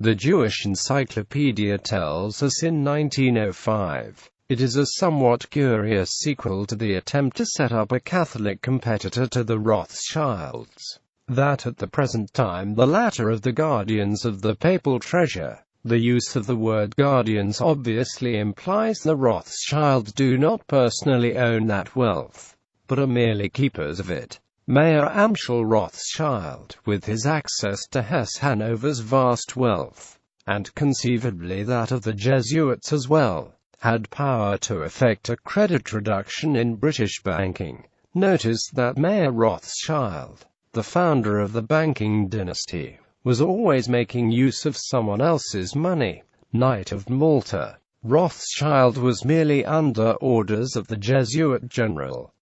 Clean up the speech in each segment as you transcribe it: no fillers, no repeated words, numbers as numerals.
The Jewish Encyclopedia tells us in 1905. It is a somewhat curious sequel to the attempt to set up a Catholic competitor to the Rothschilds, that at the present time the latter are the guardians of the papal treasure. The use of the word guardians obviously implies the Rothschilds do not personally own that wealth, but are merely keepers of it. Mayor Amschel Rothschild, with his access to Hesse-Hanover's vast wealth, and conceivably that of the Jesuits as well, had power to effect a credit reduction in British banking. Notice that Mayor Rothschild, the founder of the banking dynasty, was always making use of someone else's money. Knight of Malta, Rothschild was merely under orders of the Jesuit general.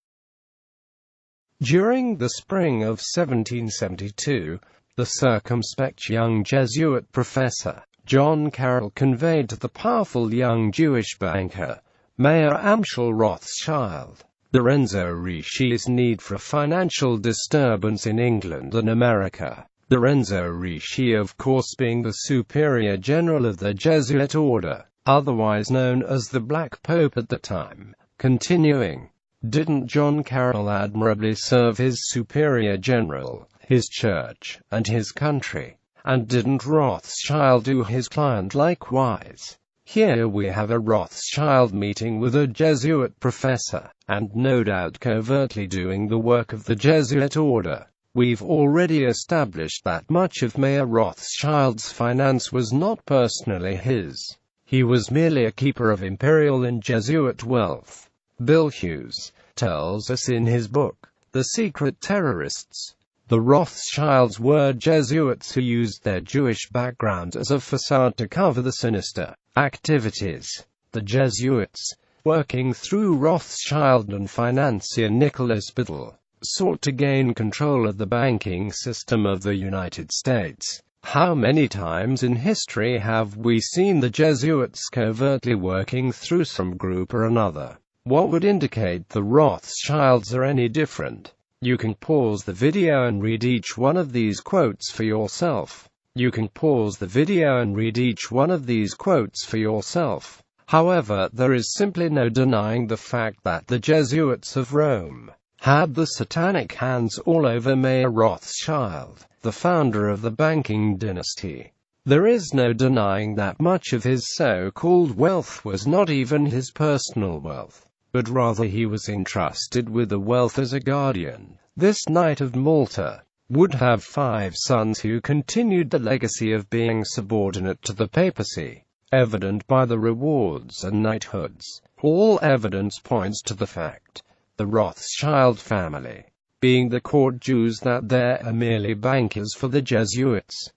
During the spring of 1772, the circumspect young Jesuit professor, John Carroll, conveyed to the powerful young Jewish banker, Mayor Amschel Rothschild, Lorenzo Ricci's need for a financial disturbance in England and America. Lorenzo Ricci, of course, being the superior general of the Jesuit order, otherwise known as the Black Pope at the time. Continuing, didn't John Carroll admirably serve his superior general, his church, and his country? And didn't Rothschild do his client likewise? Here we have a Rothschild meeting with a Jesuit professor, and no doubt covertly doing the work of the Jesuit order. We've already established that much of Mayor Rothschild's finance was not personally his. He was merely a keeper of imperial and Jesuit wealth. Bill Hughes tells us in his book, The Secret Terrorists. The Rothschilds were Jesuits who used their Jewish background as a facade to cover the sinister activities. The Jesuits, working through Rothschild and financier Nicholas Biddle, sought to gain control of the banking system of the United States. How many times in history have we seen the Jesuits covertly working through some group or another? What would indicate the Rothschilds are any different? You can pause the video and read each one of these quotes for yourself. However, there is simply no denying the fact that the Jesuits of Rome had the satanic hands all over Mayor Rothschild, the founder of the banking dynasty. There is no denying that much of his so-called wealth was not even his personal wealth, but rather he was entrusted with the wealth as a guardian. This Knight of Malta would have 5 sons who continued the legacy of being subordinate to the papacy, evident by the rewards and knighthoods. All evidence points to the fact the Rothschild family, being the court Jews, that they are merely bankers for the Jesuits.